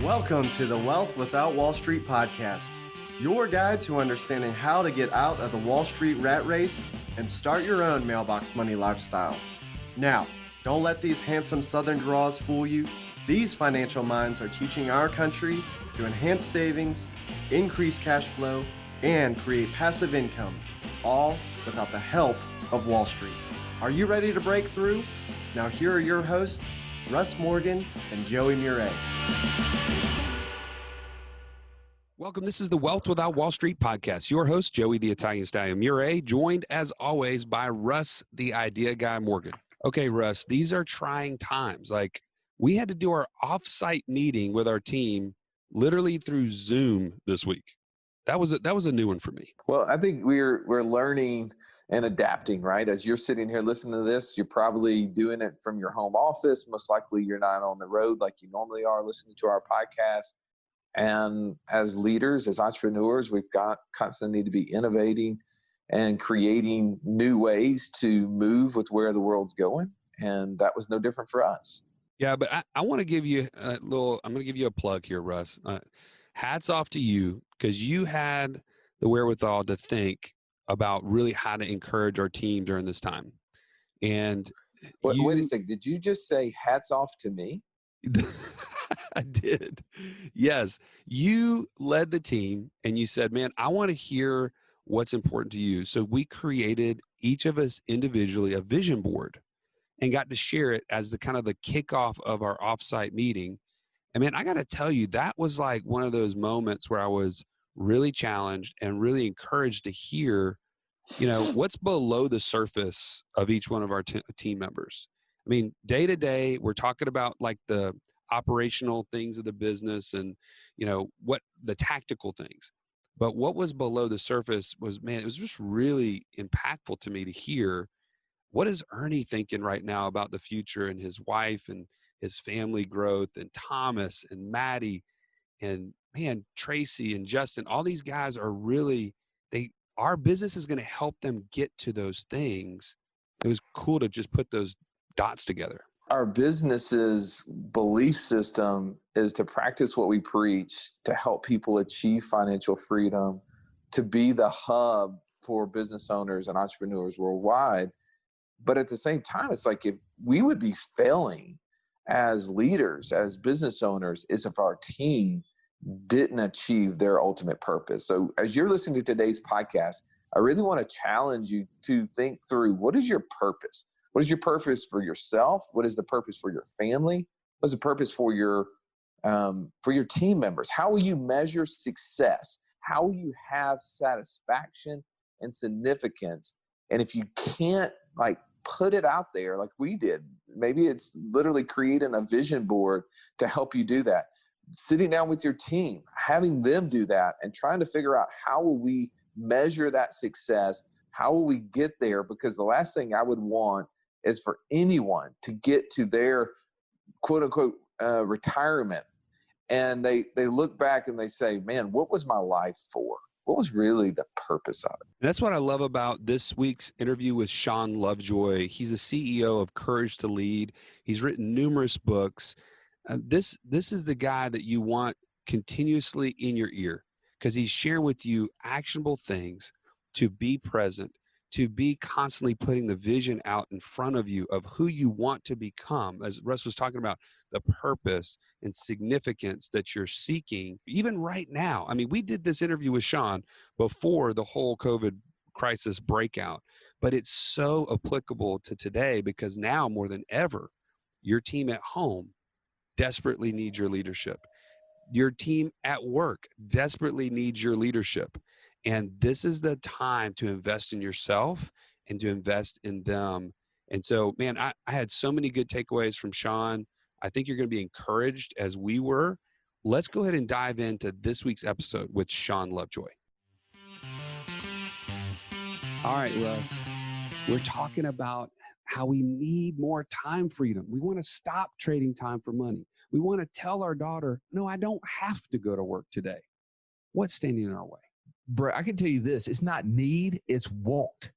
Welcome to the Wealth Without Wall Street podcast, your guide to understanding how to get out of the Wall Street rat race and start your own mailbox money lifestyle. Now, don't let these handsome Southern draws fool you. These financial minds are teaching our country to enhance savings, increase cash flow, and create passive income, all without the help of Wall Street. Are you ready to break through? Now here are your hosts, Russ Morgan and Joey Murray. Welcome. This is the Wealth Without Wall Street podcast. Your host, Joey the Italian Stallion Murray, joined as always by Russ, the Idea Guy Morgan. Okay, Russ, these are trying times. Like, we had to do our off-site meeting with our team literally through Zoom this week. That was a new one for me. Well, I think we're learning and adapting, right? As you're sitting here listening to this, you're probably doing it from your home office. Most likely you're not on the road like you normally are listening to our podcast. And as leaders, as entrepreneurs, we've constantly need to be innovating and creating new ways to move with where the world's going. And that was no different for us. Yeah, but I want to give you I'm going to give you a plug here, Russ. Hats off to you, because you had the wherewithal to think about really how to encourage our team during this time. And wait a second. Did you just say hats off to me? I did. Yes. You led the team and you said, man, I want to hear what's important to you. So we created, each of us individually, a vision board and got to share it as the kind of the kickoff of our offsite meeting. And man, I got to tell you, that was like one of those moments where I was really challenged and really encouraged to hear, what's below the surface of each one of our team members. I mean, day to day, we're talking about like the operational things of the business and, what the tactical things. But what was below the surface was, man, it was just really impactful to me to hear, what is Ernie thinking right now about the future and his wife and his family growth, and Thomas and Maddie and, man, Tracy and Justin. All these guys are really, our business is going to help them get to those things. It was cool to just put those dots together. Our business's belief system is to practice what we preach, to help people achieve financial freedom, to be the hub for business owners and entrepreneurs worldwide. But at the same time, it's like, if we would be failing as leaders, as business owners, is if our team didn't achieve their ultimate purpose. So as you're listening to today's podcast, I really want to challenge you to think through, what is your purpose? What is your purpose for yourself? What is the purpose for your family? What is the purpose for your team members? How will you measure success? How will you have satisfaction and significance? And if you can't put it out there like we did, maybe it's literally creating a vision board to help you do that. Sitting down with your team, having them do that, and trying to figure out, how will we measure that success? How will we get there? Because the last thing I would want is for anyone to get to their quote unquote retirement, and they look back and they say, man, what was my life for? What was really the purpose of it? And that's what I love about this week's interview with Shawn Lovejoy. He's the CEO of Courage to Lead. He's written numerous books. This is the guy that you want continuously in your ear, because he's sharing with you actionable things to be present, to be constantly putting the vision out in front of you of who you want to become. As Russ was talking about, the purpose and significance that you're seeking, even right now. I mean, we did this interview with Shawn before the whole COVID crisis breakout, but it's so applicable to today, because now more than ever, your team at home desperately needs your leadership. Your team at work desperately needs your leadership. And this is the time to invest in yourself and to invest in them. And so, man, I had so many good takeaways from Shawn. I think you're going to be encouraged as we were. Let's go ahead and dive into this week's episode with Shawn Lovejoy. All right, Russ, we're talking about how we need more time freedom. We want to stop trading time for money. We want to tell our daughter, no, I don't have to go to work today. What's standing in our way? Bro, I can tell you this, it's not need, it's want.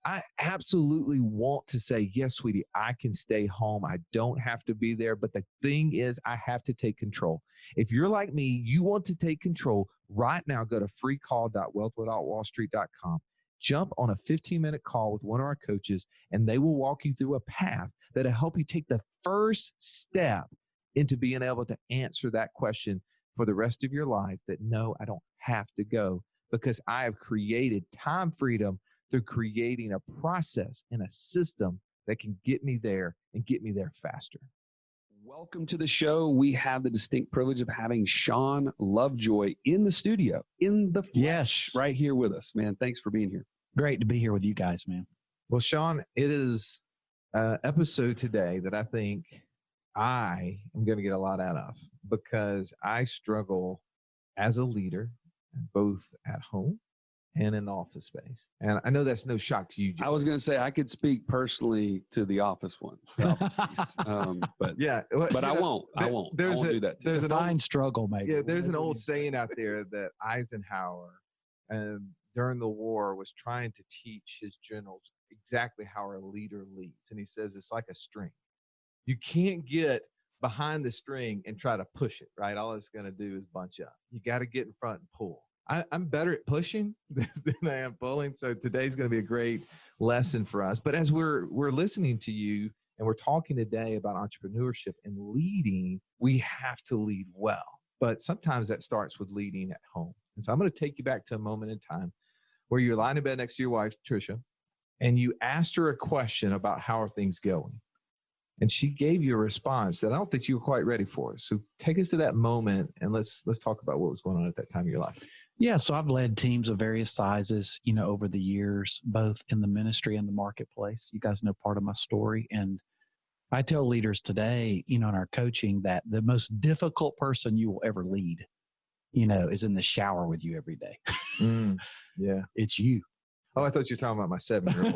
I absolutely want to say, yes, sweetie, I can stay home. I don't have to be there. But the thing is, I have to take control. If you're like me, you want to take control right now, go to freecall.wealthwithoutwallstreet.com. Jump on a 15-minute call with one of our coaches, and they will walk you through a path that'll help you take the first step into being able to answer that question for the rest of your life, that no, I don't have to go, because I have created time freedom through creating a process and a system that can get me there and get me there faster. Welcome to the show. We have the distinct privilege of having Shawn Lovejoy in the studio, in the flesh, right here with us. Man, thanks for being here. Great to be here with you guys, man. Well, Shawn, it is an episode today that I think I am going to get a lot out of, because I struggle as a leader, both at home and in the office space. And I know that's no shock to you, Joey. I was going to say I could speak personally to the office one, the office piece. But yeah, but I won't. I won't do that. There's a fine struggle, maybe. Yeah, there's an old saying out there that Eisenhower, during the war, was trying to teach his generals exactly how a leader leads. And he says it's like a string. You can't get behind the string and try to push it, right? All it's going to do is bunch up. You got to get in front and pull. I'm better at pushing than I am pulling. So today's going to be a great lesson for us. But as we're listening to you and we're talking today about entrepreneurship and leading, we have to lead well. But sometimes that starts with leading at home. And so I'm going to take you back to a moment in time where you're lying in bed next to your wife, Tricia, and you asked her a question about how are things going. And she gave you a response that I don't think you were quite ready for. So take us to that moment and let's talk about what was going on at that time of your life. Yeah, so I've led teams of various sizes, over the years, both in the ministry and the marketplace. You guys know part of my story. And I tell leaders today, in our coaching, that the most difficult person you will ever lead, is in the shower with you every day. Yeah. It's you. Oh, I thought you were talking about my 7-year-old.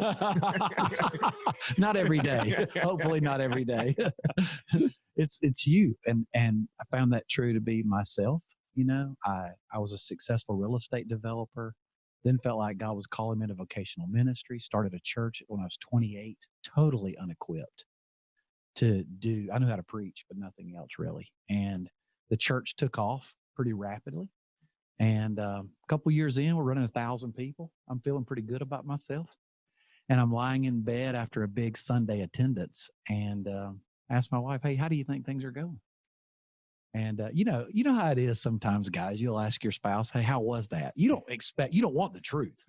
Not every day. Hopefully not every day. It's you. And I found that true to be myself. I was a successful real estate developer, then felt like God was calling me into vocational ministry, started a church when I was 28, totally unequipped to do. I knew how to preach, but nothing else really. And the church took off pretty rapidly. And a couple years in, we're running 1,000 people. I'm feeling pretty good about myself. And I'm lying in bed after a big Sunday attendance and asked my wife, hey, how do you think things are going? And, you know how it is sometimes, guys. You'll ask your spouse, hey, how was that? You don't want the truth.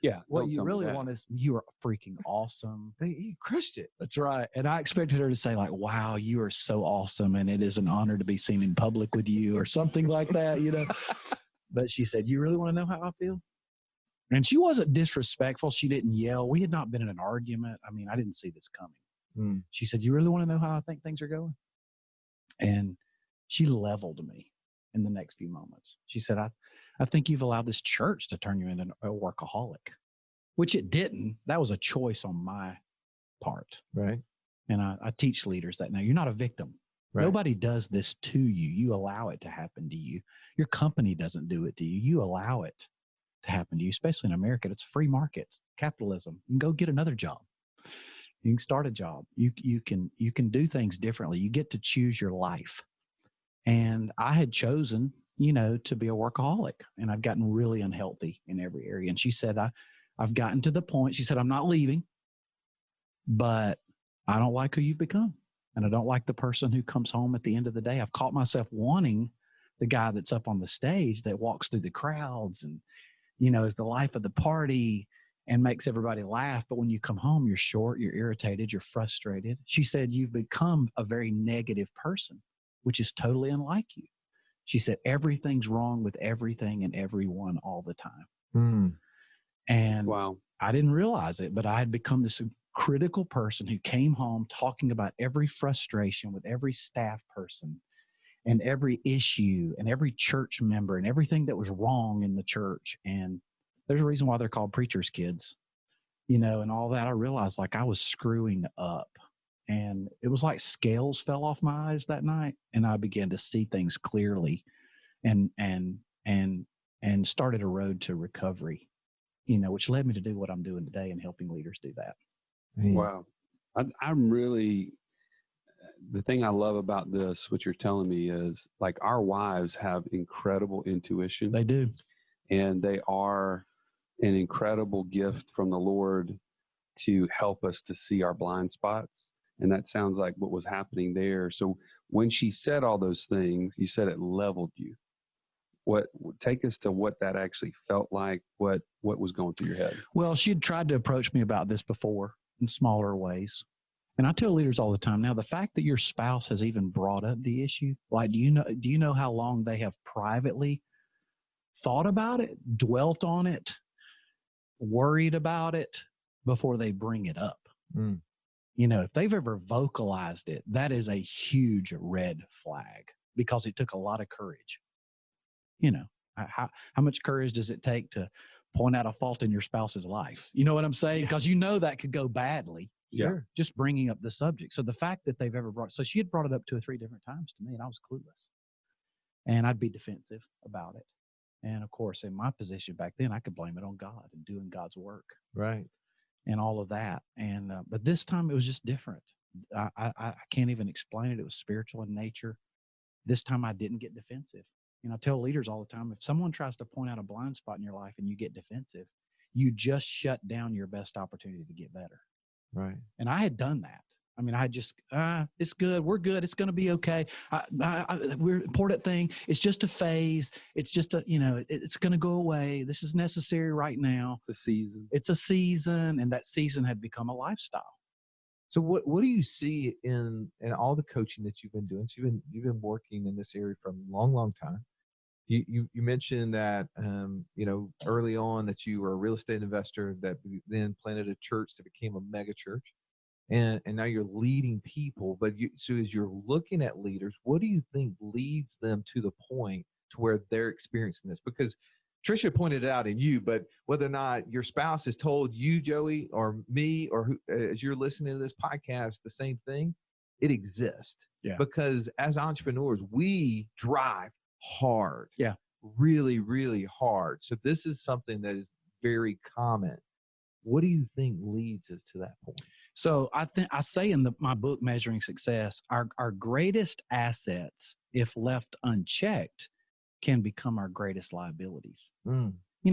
Yeah. What you really want is, you are freaking awesome. You crushed it. That's right. And I expected her to say like, wow, you are so awesome. And it is an honor to be seen in public with you or something like that, But she said, you really want to know how I feel? And she wasn't disrespectful. She didn't yell. We had not been in an argument. I mean, I didn't see this coming. She said, you really want to know how I think things are going? And she leveled me in the next few moments. She said, I think you've allowed this church to turn you into a workaholic, which it didn't. That was a choice on my part. Right. And I teach leaders that now you're not a victim. Right. Nobody does this to you. You allow it to happen to you. Your company doesn't do it to you. You allow it to happen to you, especially in America. It's free market, capitalism. You can go get another job. You can start a job. You can do things differently. You get to choose your life. And I had chosen, to be a workaholic, and I've gotten really unhealthy in every area. And she said, I've gotten to the point, she said, I'm not leaving, but I don't like who you've become. And I don't like the person who comes home at the end of the day. I've caught myself wanting the guy that's up on the stage that walks through the crowds and, is the life of the party and makes everybody laugh. But when you come home, you're short, you're irritated, you're frustrated. She said, you've become a very negative person, which is totally unlike you. She said, everything's wrong with everything and everyone all the time. And wow, I didn't realize it, but I had become this critical person who came home talking about every frustration with every staff person and every issue and every church member and everything that was wrong in the church. And there's a reason why they're called preacher's kids, and all that. I realized like I was screwing up, and it was like scales fell off my eyes that night. And I began to see things clearly and started a road to recovery, which led me to do what I'm doing today and helping leaders do that. Wow. I'm really, the thing I love about this, what you're telling me is like our wives have incredible intuition. They do. And they are an incredible gift from the Lord to help us to see our blind spots. And that sounds like what was happening there. So when she said all those things, you said it leveled you. Take us to what that actually felt like, what was going through your head? Well, she had tried to approach me about this before in smaller ways. And I tell leaders all the time, now the fact that your spouse has even brought up the issue, like, do you know how long they have privately thought about it, dwelt on it, worried about it before they bring it up? If they've ever vocalized it, that is a huge red flag because it took a lot of courage. How much courage does it take to point out a fault in your spouse's life? You know what I'm saying? Because that could go badly. Sure. Just bringing up the subject. So the fact that they've ever so she had brought it up 2 or 3 different times to me, and I was clueless. And I'd be defensive about it. And of course, in my position back then, I could blame it on God and doing God's work. Right. And all of that. And, but this time it was just different. I can't even explain it. It was spiritual in nature. This time I didn't get defensive. I tell leaders all the time, if someone tries to point out a blind spot in your life and you get defensive, you just shut down your best opportunity to get better. Right. And I had done that. I just, it's good. We're good. It's going to be okay. We're important thing. It's just a phase. It's just it's going to go away. This is necessary right now. It's a season. And that season had become a lifestyle. So what do you see in all the coaching that you've been doing? So you've been working in this area for a long, long time. You mentioned that, early on that you were a real estate investor that then planted a church that became a mega church. And now you're leading people, so as you're looking at leaders, what do you think leads them to the point to where they're experiencing this? Because Tricia pointed it out in you, but whether or not your spouse has told you, Joey, or me, or as you're listening to this podcast, the same thing, it exists. Yeah. Because as entrepreneurs, we drive hard. Yeah. Really, really hard. So this is something that is very common. What do you think leads us to that point? So I say in my book, Measuring Success, our greatest assets, if left unchecked, can become our greatest liabilities.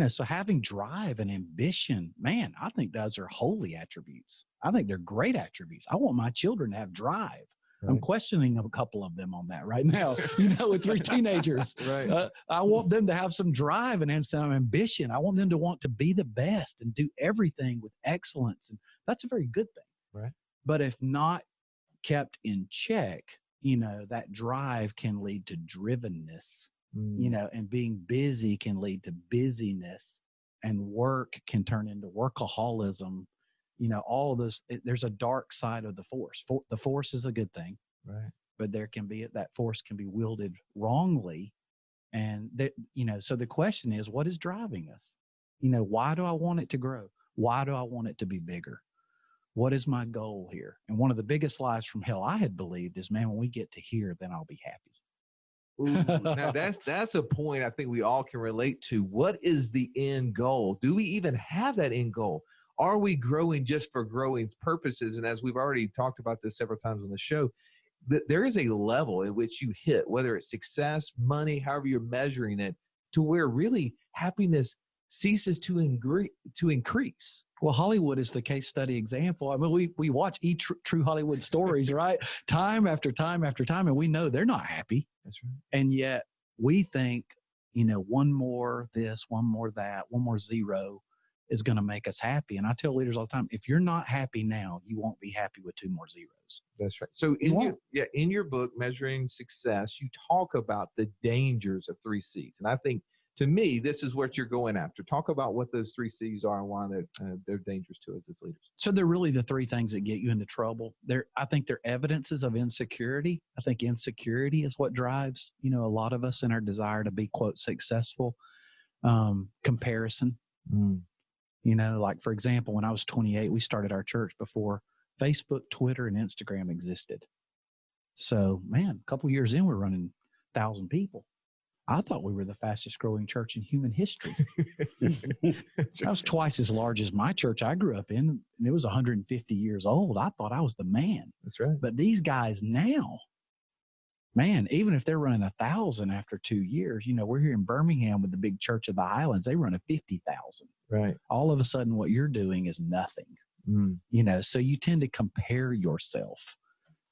So having drive and ambition, man, I think those are holy attributes. I think they're great attributes. I want my children to have drive. Right. I'm questioning a couple of them on that right now, with 3 teenagers. Right. I want them to have some drive and some ambition. I want them to want to be the best and do everything with excellence. And that's a very good thing. Right. But if not kept in check, that drive can lead to drivenness, and being busy can lead to busyness, and work can turn into workaholism. All of this, there's a dark side of the force. The force is a good thing, right? But there can be that force can be wielded wrongly, and so the question is, what is driving us? Why do I want it to grow? Why do I want it to be bigger? What is my goal here? And one of the biggest lies from hell I had believed is, man, when we get to here, then I'll be happy. Ooh, now that's a point I think we all can relate to. What is the end goal? Do we even have that end goal? Are we growing just for growing purposes? And as we've already talked about this several times on the show, there is a level at which you hit, whether it's success, money, however you're measuring it, to where really happiness ceases to increase. Well, Hollywood is the case study example. I mean, we watch true Hollywood stories, right? Time after time after time, and we know they're not happy. That's right. And yet we think, one more this, one more that, one more zero is going to make us happy. And I tell leaders all the time, if you're not happy now, you won't be happy with 2 more zeros. That's right. So in your book, Measuring Success, you talk about the dangers of 3 C's. And I think, to me, this is what you're going after. Talk about what those 3 C's are and why they're dangerous to us as leaders. So they're really the 3 things that get you into trouble. I think they're evidences of insecurity. I think insecurity is what drives, a lot of us in our desire to be, quote, successful. Comparison. Like, for example, when I was 28, we started our church before Facebook, Twitter, and Instagram existed. So, man, a couple of years in, we're running 1,000 people. I thought we were the fastest growing church in human history. That was twice as large as my church I grew up in, and it was 150 years old. I thought I was the man. That's right. But these guys now, man, even if they're running 1,000 after 2 years, we're here in Birmingham with the big Church of the Highlands. They run a 50,000. Right. All of a sudden, what you're doing is nothing. So you tend to compare yourself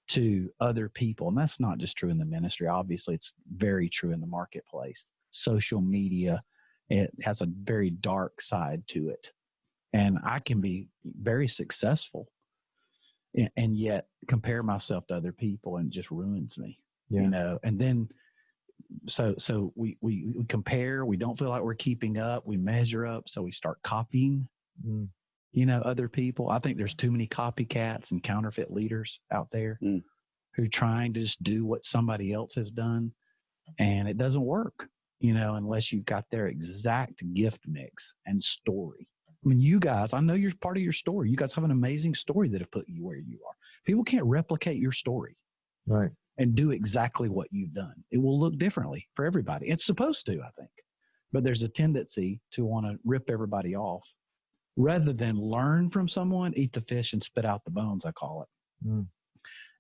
to other people. And that's not just true in the ministry. Obviously, it's very true in the marketplace. Social media, it has a very dark side to it. And I can be very successful and yet compare myself to other people, and it just ruins me. And then so we compare, we don't feel like we're keeping up, we measure up, so we start copying other people. I think there's too many copycats and counterfeit leaders out there who are trying to just do what somebody else has done, and it doesn't work, unless you've got their exact gift mix and story. I mean, you guys, I know you're part of your story. You guys have an amazing story that have put you where you are. People can't replicate your story. Right. And do exactly what you've done. It will look differently for everybody. It's supposed to, I think. But there's a tendency to want to rip everybody off rather than learn from someone, eat the fish and spit out the bones, I call it.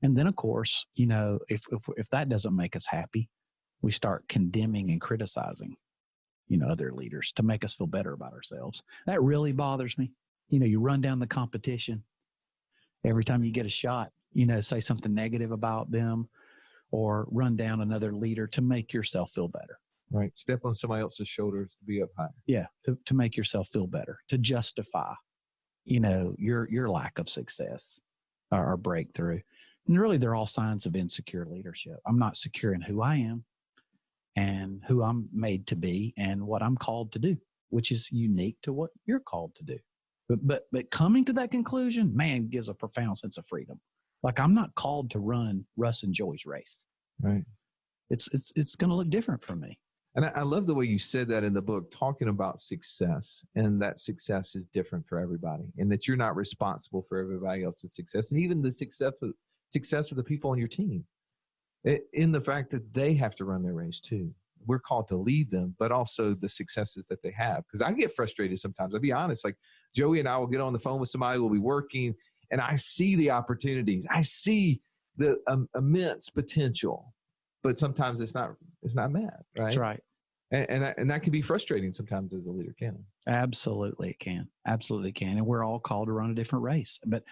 And then, of course, if that doesn't make us happy, we start condemning and criticizing, other leaders to make us feel better about ourselves. That really bothers me. You run down the competition every time you get a shot, say something negative about them, or run down another leader to make yourself feel better. Right. Step on somebody else's shoulders to be up higher. Yeah. To make yourself feel better, to justify, your lack of success or breakthrough. And really, they're all signs of insecure leadership. I'm not secure in who I am and who I'm made to be and what I'm called to do, which is unique to what you're called to do. But coming to that conclusion, man, gives a profound sense of freedom. Like, I'm not called to run Russ and Joey's race. Right. It's going to look different for me. And I love the way you said that in the book, talking about success, and that success is different for everybody, and that you're not responsible for everybody else's success, and even the success of the people on your team, in the fact that they have to run their race too. We're called to lead them, but also the successes that they have. Because I get frustrated sometimes. I'll be honest. Like, Joey and I will get on the phone with somebody, we'll be working, and I see the opportunities. I see the immense potential, but sometimes it's not met, right? That's right. And that can be frustrating sometimes as a leader, can it? Absolutely, it can. Absolutely can. And we're all called to run a different race. But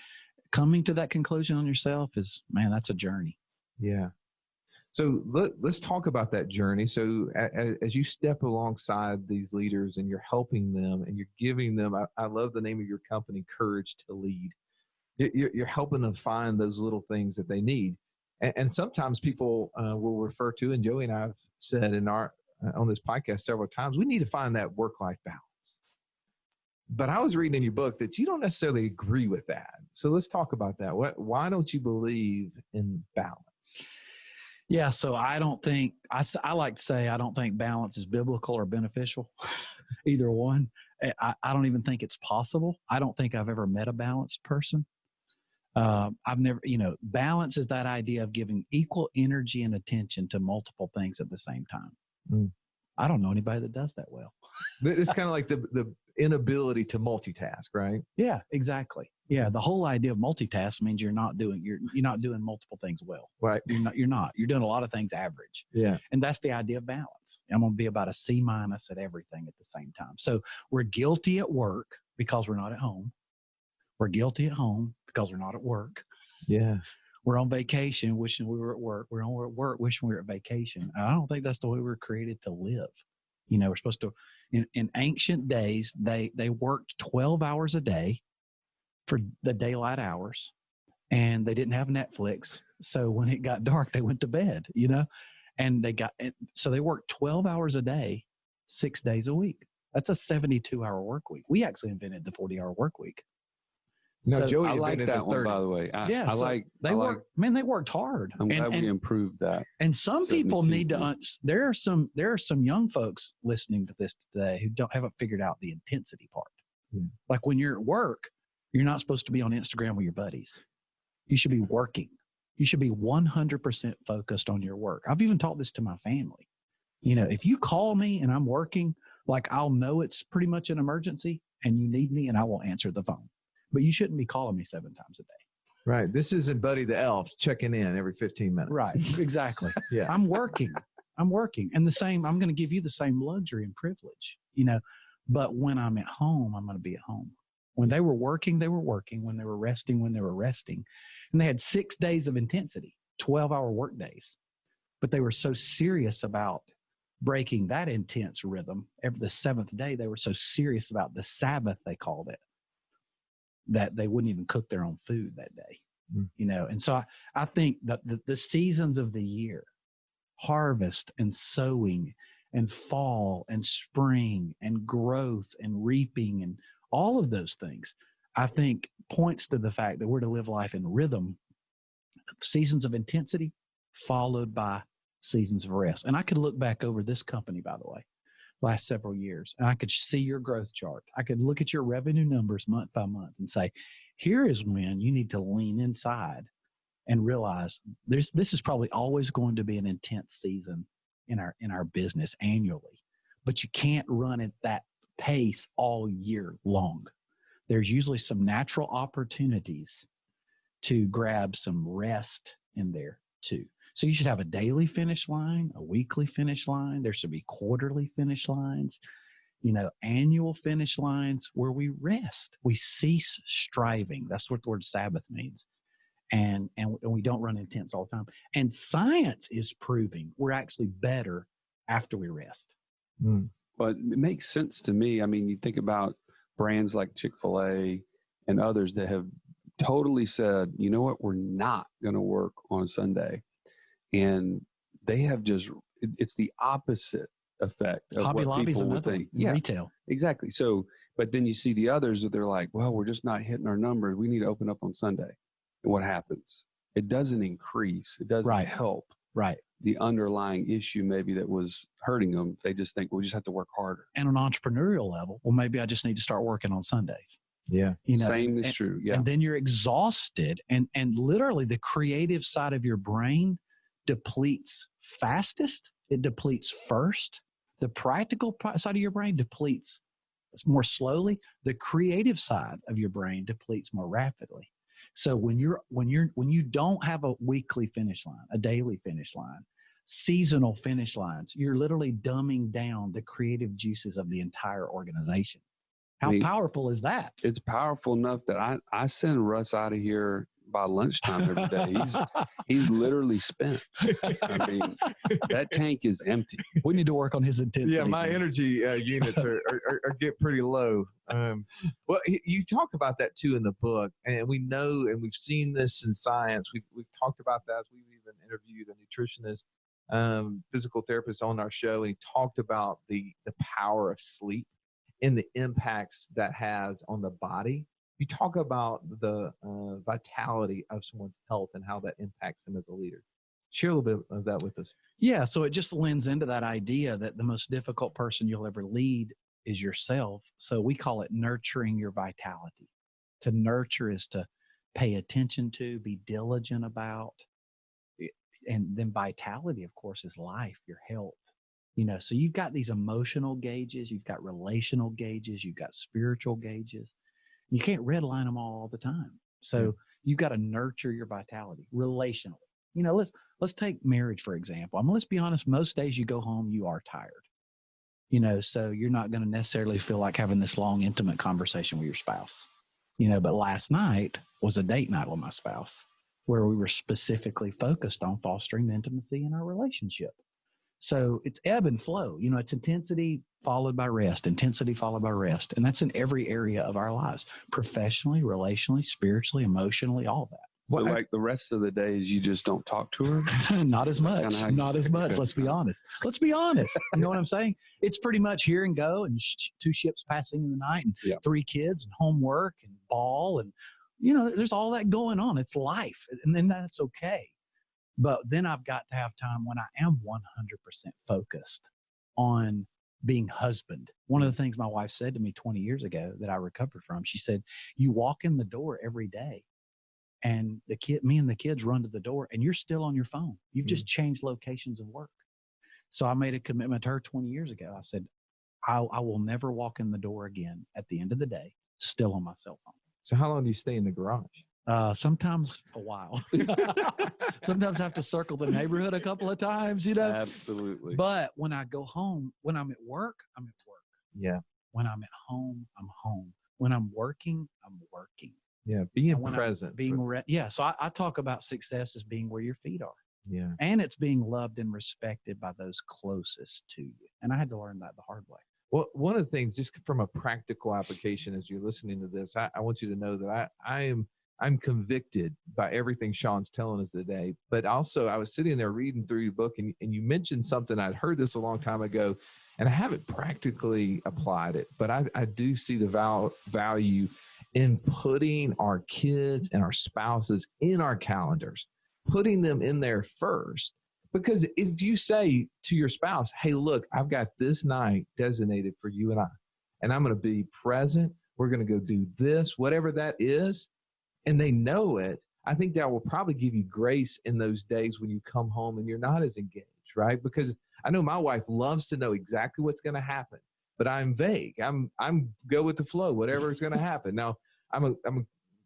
coming to that conclusion on yourself is, man, that's a journey. Yeah. So let's talk about that journey. So as you step alongside these leaders and you're helping them and you're giving them, I love the name of your company, Courage to Lead. You're helping them find those little things that they need. And sometimes people will refer to, and Joey and I have said on this podcast several times, we need to find that work-life balance. But I was reading in your book that you don't necessarily agree with that. So let's talk about that. Why don't you believe in balance? Yeah, so I don't think, I like to say I don't think balance is biblical or beneficial, either one. I don't even think it's possible. I don't think I've ever met a balanced person. I've never, balance is that idea of giving equal energy and attention to multiple things at the same time. I don't know anybody that does that well. It's kind of like the inability to multitask, right? Yeah, exactly. Yeah, the whole idea of multitask means you're not doing multiple things well. Right. You're doing a lot of things average. Yeah. And that's the idea of balance. I'm going to be about a C- at everything at the same time. So we're guilty at work because we're not at home. We're guilty at home because we're not at work. Yeah. We're on vacation wishing we were at work. We're at work wishing we were at vacation. I don't think that's the way we're created to live. We're supposed to, in ancient days, they worked 12 hours a day for the daylight hours, and they didn't have Netflix. So when it got dark, they went to bed, and so they worked 12 hours a day, 6 days a week. That's a 72-hour work week. We actually invented the 40-hour work week. No, so Joey, I like that one, by the way. They worked hard. I'm glad we improved that. And some people need to. There are some young folks listening to this today who haven't figured out the intensity part. Like when you're at work, you're not supposed to be on Instagram with your buddies. You should be working. You should be 100% focused on your work. I've even taught this to my family. If you call me and I'm working, like I'll know it's pretty much an emergency and you need me and I will answer the phone. But you shouldn't be calling me 7 times a day. Right. This isn't Buddy the Elf checking in every 15 minutes. Right. Exactly. Yeah. I'm working. And I'm going to give you the same luxury and privilege, but when I'm at home, I'm going to be at home. When they were working, they were working. When they were resting, they were resting. And they had 6 days of intensity, 12-hour work days. But they were so serious about breaking that intense rhythm. The 7th day, they were so serious about the Sabbath, they called it, that they wouldn't even cook their own food that day. And so I think that the seasons of the year, harvest and sowing and fall and spring and growth and reaping and all of those things, I think points to the fact that we're to live life in rhythm, seasons of intensity followed by seasons of rest. And I could look back over this company, by the way, last several years, and I could see your growth chart. I could look at your revenue numbers month by month and say, here is when you need to lean inside and realize this is probably always going to be an intense season in our business annually, but you can't run at that pace all year long. There's usually some natural opportunities to grab some rest in there too. So you should have a daily finish line, a weekly finish line. There should be quarterly finish lines, annual finish lines where we rest. We cease striving. That's what the word Sabbath means. And we don't run intense all the time. And science is proving we're actually better after we rest. But it makes sense to me. I mean, you think about brands like Chick-fil-A and others that have totally said, you know what, we're not going to work on Sunday. And they have it's the opposite effect of Hobby what Lobby's people would another think. one, retail. Exactly. So, but then you see the others that they're like, well, we're just not hitting our numbers. We need to open up on Sunday. And what happens? It doesn't increase. It doesn't help. Right. The underlying issue maybe that was hurting them. They just think, well, we just have to work harder. And on an entrepreneurial level, well, maybe I just need to start working on Sundays. Yeah. Same is true. Yeah. And then you're exhausted and literally the creative side of your brain depletes fastest. It depletes first. The practical side of your brain depletes more slowly. The creative side of your brain depletes more rapidly. So when you don't have a weekly finish line, a daily finish line, seasonal finish lines, you're literally dumbing down the creative juices of the entire organization. How powerful is that? It's powerful enough that I send Russ out of here by lunchtime every day. He's literally spent. I mean, that tank is empty. We need to work on his intensity. Yeah, my energy units are get pretty low. Well, you talk about that too in the book, and we know, and we've seen this in science. We've talked about that. We've even interviewed a nutritionist, physical therapist on our show, and he talked about the power of sleep and the impacts that has on the body. You talk about the vitality of someone's health and how that impacts them as a leader. Share a little bit of that with us. Yeah, so it just lends into that idea that the most difficult person you'll ever lead is yourself. So we call it nurturing your vitality. To nurture is to pay attention to, be diligent about. And then vitality, of course, is life, your health. So you've got these emotional gauges, you've got relational gauges, you've got spiritual gauges. You can't redline them all the time. So you've got to nurture your vitality relationally. Let's take marriage, for example. Let's be honest, most days you go home, you are tired. So you're not going to necessarily feel like having this long, intimate conversation with your spouse. But last night was a date night with my spouse where we were specifically focused on fostering the intimacy in our relationship. So it's ebb and flow. It's intensity followed by rest, intensity followed by rest. And that's in every area of our lives, professionally, relationally, spiritually, emotionally, all that. So like the rest of the days, you just don't talk to her? Not as much. Not as much. Let's be honest. You know what I'm saying? It's pretty much here and go and 2 ships passing in the night and 3 kids and homework and ball. And, there's all that going on. It's life. And then that's okay. But then I've got to have time when I am 100% focused on being husband. One of the things my wife said to me 20 years ago that I recovered from, she said, you walk in the door every day and me and the kids run to the door and you're still on your phone. You've just changed locations of work. So I made a commitment to her 20 years ago. I said, I will never walk in the door again at the end of the day, still on my cell phone. So how long do you stay in the garage? Sometimes a while. Sometimes I have to circle the neighborhood a couple of times, Absolutely. But when I go home, when I'm at work, I'm at work. Yeah. When I'm at home, I'm home. When I'm working, I'm working. Yeah. Being present. So I talk about success as being where your feet are. Yeah. And it's being loved and respected by those closest to you. And I had to learn that the hard way. Well, one of the things, just from a practical application, as you're listening to this, I want you to know that I'm convicted by everything Shawn's telling us today. But also, I was sitting there reading through your book, and you mentioned something. I'd heard this a long time ago, and I haven't practically applied it. But I do see the value in putting our kids and our spouses in our calendars, putting them in there first. Because if you say to your spouse, hey, look, I've got this night designated for you and I'm going to be present. We're going to go do this, whatever that is. And they know it. I think that will probably give you grace in those days when you come home and you're not as engaged, right? Because I know my wife loves to know exactly what's going to happen, but I'm vague. I'm go with the flow, whatever is going to happen. Now, I'm a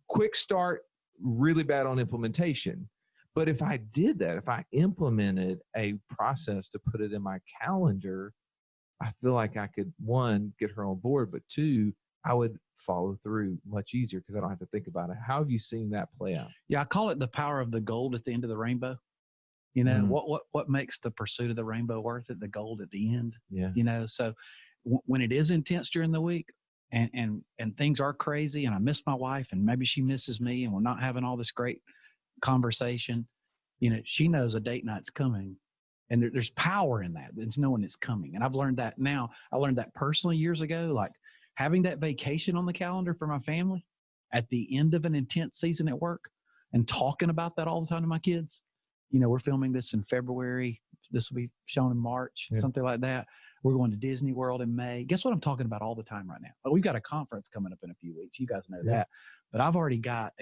quick start, really bad on implementation. But if I did that, if I implemented a process to put it in my calendar, I feel like I could, one, get her on board, but two, I would follow through much easier because I don't have to think about it. How have you seen that play out? Yeah, I call it the power of the gold at the end of the rainbow. What makes the pursuit of the rainbow worth it? The gold at the end. Yeah. So when it is intense during the week and things are crazy and I miss my wife and maybe she misses me and we're not having all this great conversation, she knows a date night's coming, and there's power in that. There's knowing it's coming. And I've learned that now. I learned that personally years ago, like having that vacation on the calendar for my family at the end of an intense season at work and talking about that all the time to my kids. We're filming this in February. This will be shown in March, something like that. We're going to Disney World in May. Guess what I'm talking about all the time right now? We've got a conference coming up in a few weeks. You guys know that. But I've already got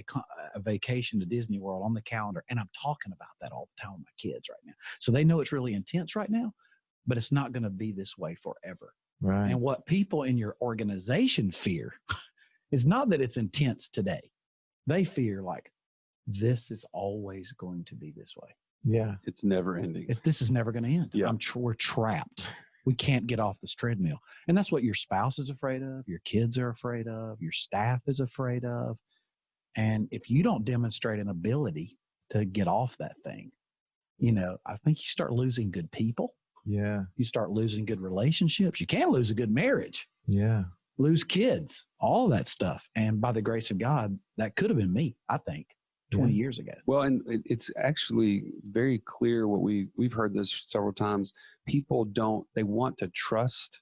a vacation to Disney World on the calendar, and I'm talking about that all the time with my kids right now. So they know it's really intense right now, but it's not going to be this way forever. Right. And what people in your organization fear is not that it's intense today. They fear like, this is always going to be this way. Yeah. It's never ending. This is never going to end. Yeah. We're trapped. We can't get off this treadmill. And that's what your spouse is afraid of. Your kids are afraid of. Your staff is afraid of. And if you don't demonstrate an ability to get off that thing, I think you start losing good people. Yeah. You start losing good relationships. You can lose a good marriage. Yeah. Lose kids, all that stuff. And by the grace of God, that could have been me, I think, 20 years ago. Well, and it's actually very clear what we've heard this several times. People they want to trust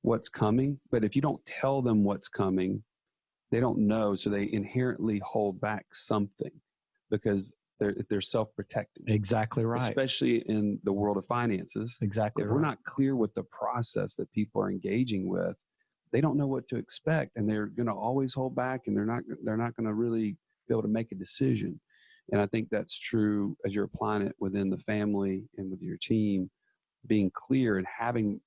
what's coming, but if you don't tell them what's coming, they don't know. So they inherently hold back something because they're self-protecting. Exactly right. Especially in the world of finances. Exactly if right. we're not clear with the process that people are engaging with, they don't know what to expect, and they're going to always hold back, and they're not going to really be able to make a decision. And I think that's true as you're applying it within the family and with your team, being clear and having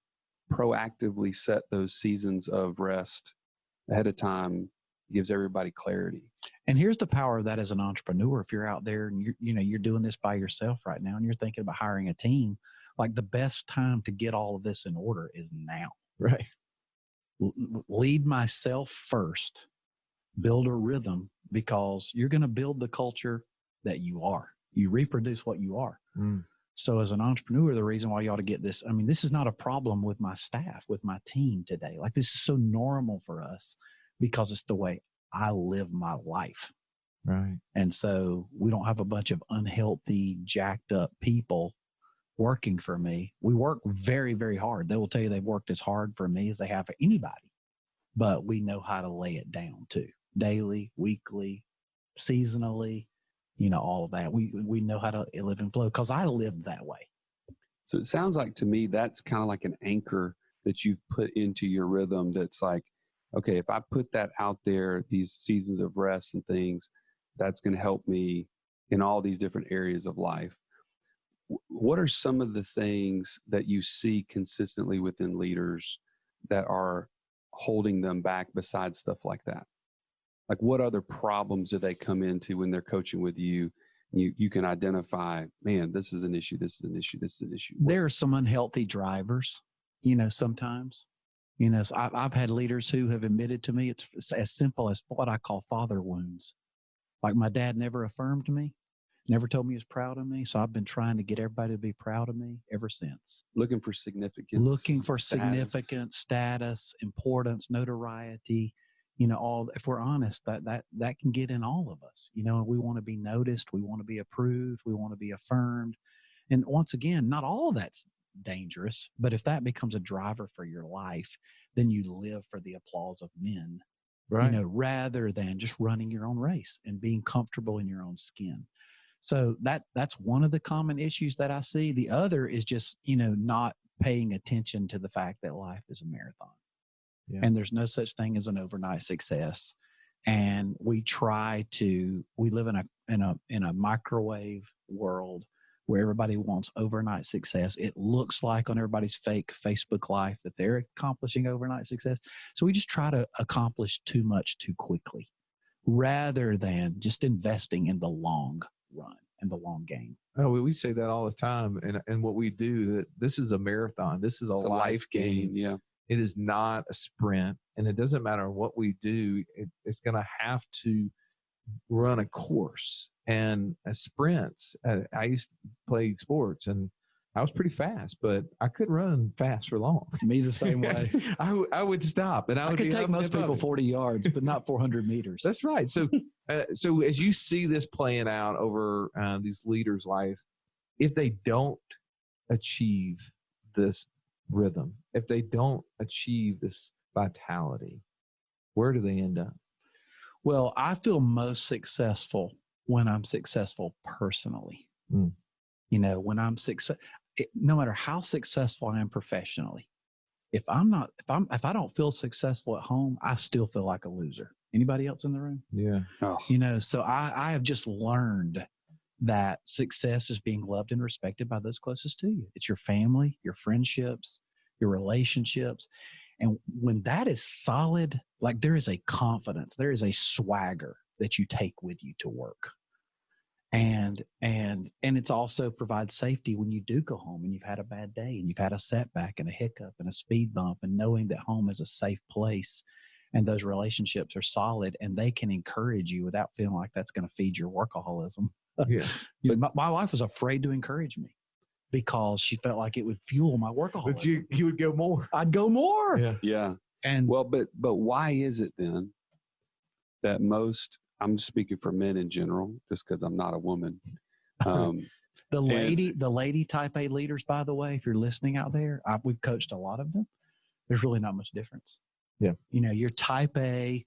proactively set those seasons of rest ahead of time gives everybody clarity. And here's the power of that as an entrepreneur. If you're out there and you're doing this by yourself right now and you're thinking about hiring a team, like the best time to get all of this in order is now. Right. Lead myself first, build a rhythm, because you're going to build the culture that you are. You reproduce what you are. So as an entrepreneur, the reason why you ought to get this, this is not a problem with my staff, with my team today. Like, this is so normal for us because it's the way I live my life. Right. And so we don't have a bunch of unhealthy, jacked up people working for me. We work very, very hard. They will tell you they've worked as hard for me as they have for anybody, but we know how to lay it down too. Daily, weekly, seasonally, all of that. We know how to live and flow because I live that way. So it sounds like to me, that's kind of like an anchor that you've put into your rhythm. That's like, okay, if I put that out there, these seasons of rest and things, that's going to help me in all these different areas of life. what are some of the things that you see consistently within leaders that are holding them back besides stuff like that? Like, what other problems do they come into when they're coaching with you? You can identify, man, this is an issue, this is an issue, this is an issue. There are some unhealthy drivers, sometimes. So I've had leaders who have admitted to me it's as simple as what I call father wounds. Like, my dad never affirmed me, never told me he was proud of me. So I've been trying to get everybody to be proud of me ever since. Looking for significance. Significant status, importance, notoriety. If we're honest, that can get in all of us. We want to be noticed. We want to be approved. We want to be affirmed. And once again, not all of that's dangerous, but if that becomes a driver for your life, then you live for the applause of men, Right. Rather than just running your own race and being comfortable in your own skin. So that's one of the common issues that I see. The other is just, not paying attention to the fact that life is a marathon. Yeah. And there's no such thing as an overnight success. And we live in a microwave world where everybody wants overnight success. It looks like on everybody's fake Facebook life that they're accomplishing overnight success. So we just try to accomplish too much too quickly rather than just investing in the long run and the long game. Oh, we say that all the time. And what we do, that this is a marathon. This is a life game. Yeah. It is not a sprint, and it doesn't matter what we do. It's going to have to run a course. And sprints, I used to play sports, and I was pretty fast, but I couldn't run fast for long. Me the same way. I would stop, and I would could take most people 40 yards, but not 400 meters. That's right. So, so as you see this playing out over these leaders' lives, if they don't achieve this rhythm, if they don't achieve this vitality, where do they end up? Well, I feel most successful when I'm successful personally. When I'm no matter how successful I am professionally, if I don't feel successful at home, I still feel like a loser. Anybody else in the room? Yeah. Oh. So I have just learned that success is being loved and respected by those closest to you. It's your family, your friendships, your relationships. And when that is solid, like, there is a confidence, there is a swagger that you take with you to work. And it's also provides safety when you do go home and you've had a bad day and you've had a setback and a hiccup and a speed bump, and knowing that home is a safe place and those relationships are solid and they can encourage you without feeling like that's going to feed your workaholism. Yeah. But my wife was afraid to encourage me because she felt like it would fuel my workaholism. But you would go more. I'd go more. Yeah. Yeah. And well, but why is it then that I'm speaking for men in general, just because I'm not a woman. The lady type A leaders, by the way, if you're listening out there, we've coached a lot of them. There's really not much difference. Yeah. Your type A,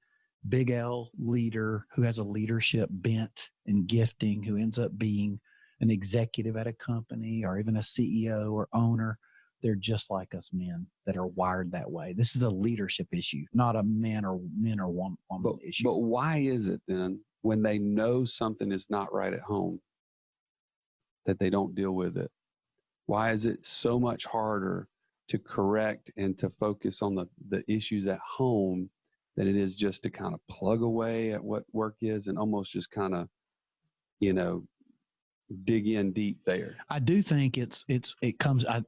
big L leader who has a leadership bent and gifting, who ends up being an executive at a company or even a CEO or owner. They're just like us men that are wired that way. This is a leadership issue, not a men or woman issue. But why is it then, when they know something is not right at home, that they don't deal with it? Why is it so much harder to correct and to focus on the issues at home than it is just to kind of plug away at what work is and almost just kind of, dig in deep there? I do think it comes. I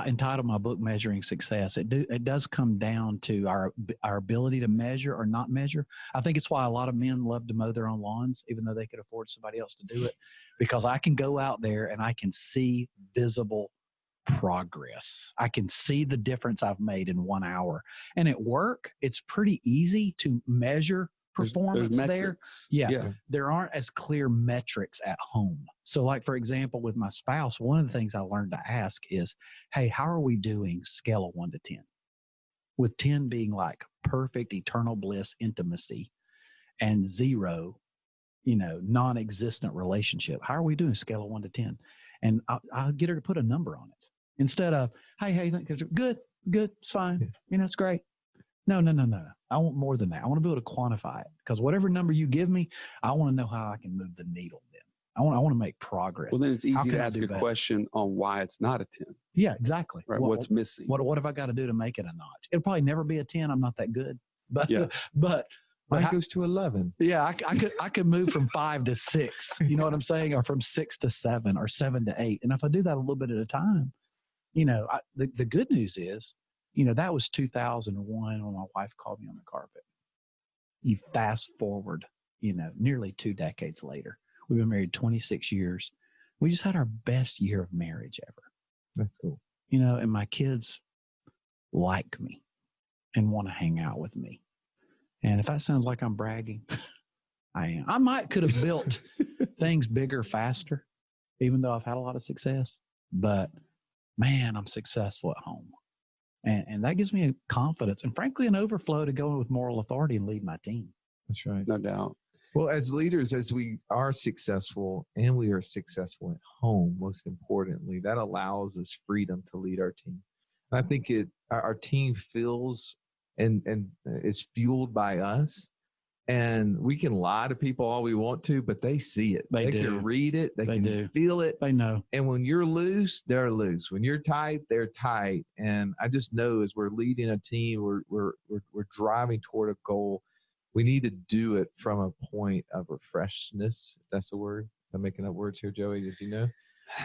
entitled my book "Measuring Success." It does come down to our ability to measure or not measure. I think it's why a lot of men love to mow their own lawns, even though they could afford somebody else to do it, because I can go out there and I can see visible progress. I can see the difference I've made in 1 hour. And at work, it's pretty easy to measure performance there's there. metrics. Yeah. There aren't as clear metrics at home. So, like, for example, with my spouse, one of the things I learned to ask is, hey, how are we doing scale of 1 to 10? With 10 being like perfect, eternal bliss, intimacy, and 0, non-existent relationship. How are we doing scale of 1 to 10? And I'll get her to put a number on it instead of, hey, good, it's fine. It's great. No. I want more than that. I want to be able to quantify it, because whatever number you give me, I want to know how I can move the needle then. I want to make progress. Well, then it's How easy can to I ask do a better? question on why it's not a 10, Yeah, exactly. right? What's missing? What have I got to do to make it a notch? It'll probably never be a 10. I'm not that good, but Yeah. but Mine how- goes to 11. yeah, I could move from 5 to 6. You know what I'm saying? Or from 6 to 7 or 7 to 8. And if I do that a little bit at a time, you know, the good news is, you know, that was 2001 when my wife called me on the carpet. You fast forward, you know, nearly 2 decades later. We've been married 26 years. We just had our best year of marriage ever. That's cool. You know, and my kids like me and want to hang out with me. And if that sounds like I'm bragging, I am. I could have built things bigger, faster, even though I've had a lot of success. But man, I'm successful at home. And that gives me a confidence and frankly, an overflow to go with moral authority and lead my team. That's right. No doubt. Well, as leaders, as we are successful and we are successful at home, most importantly, that allows us freedom to lead our team. And I think our team feels and is fueled by us. And we can lie to people all we want to, but they see it. They do. can read it. They can do. feel it. They know. And when you're loose, they're loose. When you're tight, they're tight. And I just know as we're leading a team, we're driving toward a goal. We need to do it from a point of refreshness. If that's the word. I'm making up words here, Joey, as you know.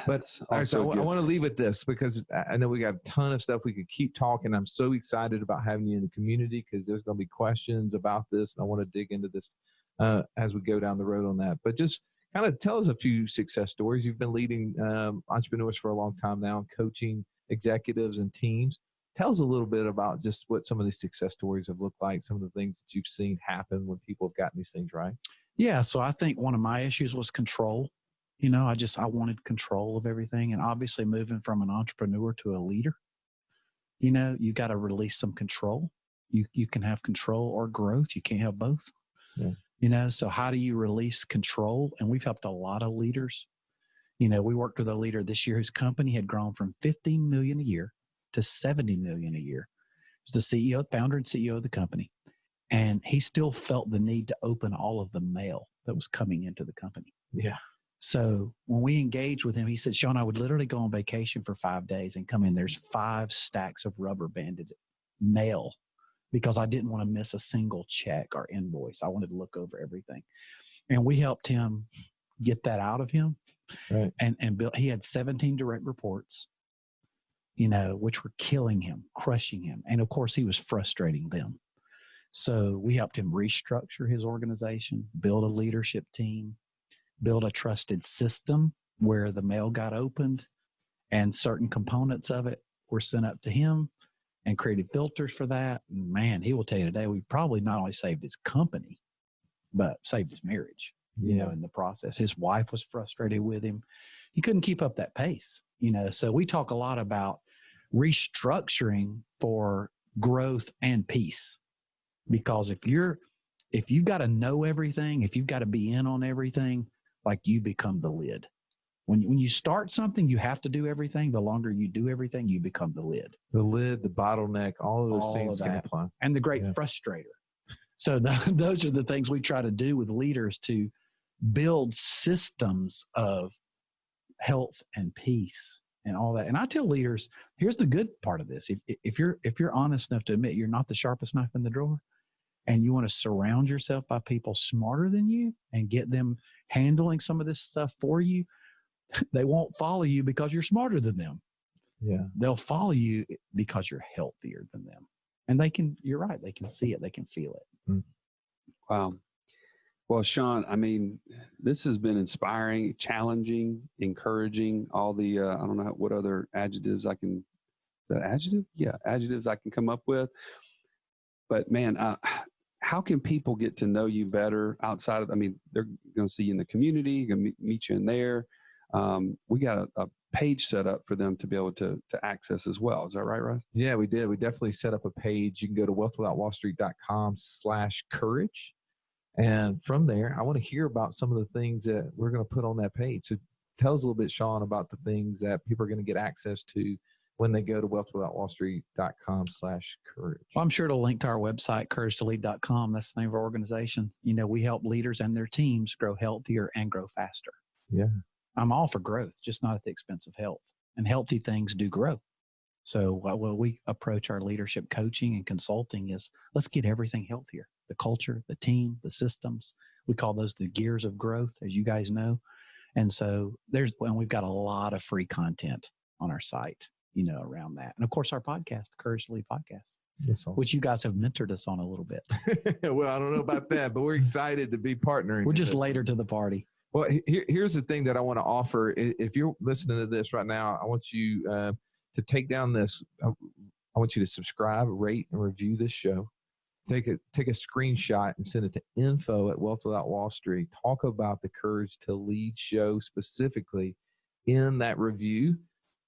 But all right, so I want to leave with this because I know we got a ton of stuff we could keep talking. I'm so excited about having you in the community because there's going to be questions about this, and I want to dig into this as we go down the road on that. But just kind of tell us a few success stories. You've been leading entrepreneurs for a long time now, coaching executives and teams. Tell us a little bit about just what some of these success stories have looked like, some of the things that you've seen happen when people have gotten these things right. Yeah, so I think one of my issues was control. You know, I wanted control of everything. And obviously moving from an entrepreneur to a leader, you know, you got to release some control. You can have control or growth. You can't have both. Yeah. You know, so how do you release control? And we've helped a lot of leaders. You know, we worked with a leader this year whose company had grown from 15 million a year to 70 million a year. He's the CEO, founder and CEO of the company. And he still felt the need to open all of the mail that was coming into the company. Yeah. So when we engaged with him, he said, Shawn, I would literally go on vacation for 5 days and come in. There's 5 stacks of rubber banded mail because I didn't want to miss a single check or invoice. I wanted to look over everything. And we helped him get that out of him. Right. And built, he had 17 direct reports, you know, which were killing him, crushing him. And of course, he was frustrating them. So we helped him restructure his organization, build a leadership team, build a trusted system where the mail got opened and certain components of it were sent up to him and created filters for that. And man, he will tell you today, we probably not only saved his company, but saved his marriage, you know, in the process. His wife was frustrated with him. He couldn't keep up that pace, you know. So we talk a lot about restructuring for growth and peace, because if you've got to know everything, if you've got to be in on everything, like you become the lid. When you start something, you have to do everything. The longer you do everything, you become the lid. The lid, the bottleneck, all of those things can apply. And the great frustrator. So those are the things we try to do with leaders to build systems of health and peace and all that. And I tell leaders, here's the good part of this. If you're honest enough to admit you're not the sharpest knife in the drawer, and you want to surround yourself by people smarter than you and get them handling some of this stuff for you, they won't follow you because you're smarter than them. Yeah. They'll follow you because you're healthier than them. And you're right, they can see it, they can feel it. Mm. Wow. Well, Shawn, I mean, this has been inspiring, challenging, encouraging, all the, I don't know what other adjectives I can come up with. But man, how can people get to know you better outside of, I mean, they're going to see you in the community, going to meet you in there. We got a page set up for them to be able to access as well. Is that right, Russ? Yeah, we did. We definitely set up a page. You can go to wealthwithoutwallstreet.com/courage. And from there, I want to hear about some of the things that we're going to put on that page. So tell us a little bit, Shawn, about the things that people are going to get access to when they go to wealthwithoutwallstreet.com/courage. Well, I'm sure it'll link to our website, couragetolead.com. That's the name of our organization. You know, we help leaders and their teams grow healthier and grow faster. Yeah. I'm all for growth, just not at the expense of health. And healthy things do grow. So what we approach our leadership coaching and consulting is, let's get everything healthier. The culture, the team, the systems. We call those the gears of growth, as you guys know. And so we've got a lot of free content on our site, around that. And of course, our podcast, the Courage to Lead podcast, which you guys have mentored us on a little bit. Well, I don't know about that, but we're excited to be partnering. We're just later to the party. Well, here's the thing that I want to offer. If you're listening to this right now, I want you to take down this. I want you to subscribe, rate, and review this show. Take a screenshot and send it to info@Wealth Without Wall Street. Talk about the Courage to Lead show specifically in that review.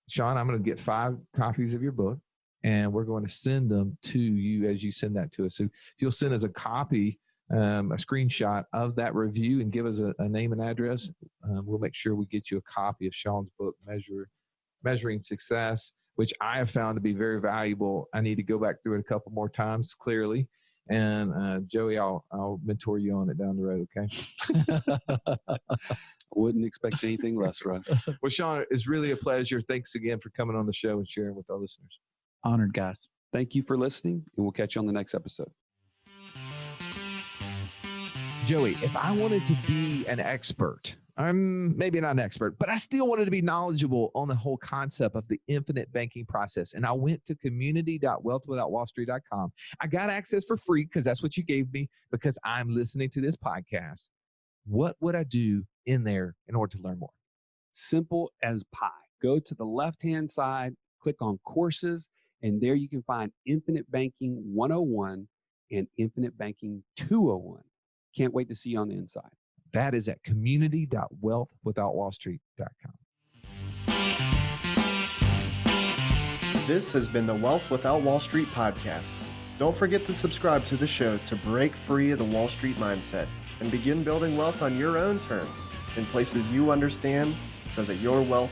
Shawn, I'm going to get 5 copies of your book, and we're going to send them to you as you send that to us. So if you'll send us a copy, a screenshot of that review and give us a name and address, we'll make sure we get you a copy of Shawn's book, Measuring Success, which I have found to be very valuable. I need to go back through it a couple more times, clearly. And Joey, I'll mentor you on it down the road, okay? Wouldn't expect anything less, Russ. Well, Shawn, it's really a pleasure. Thanks again for coming on the show and sharing with our listeners. Honored, guys. Thank you for listening, and we'll catch you on the next episode. Joey, if I wanted to be an expert, I'm maybe not an expert, but I still wanted to be knowledgeable on the whole concept of the infinite banking process. And I went to community.wealthwithoutwallstreet.com. I got access for free because that's what you gave me because I'm listening to this podcast. What would I do in there in order to learn more? Simple as pie. Go to the left-hand side, click on courses, and there you can find Infinite Banking 101 and Infinite Banking 201. Can't wait to see you on the inside. That is at community.wealthwithoutwallstreet.com. This has been the Wealth Without Wall Street podcast. Don't forget to subscribe to the show to break free of the Wall Street mindset and begin building wealth on your own terms in places you understand so that your wealth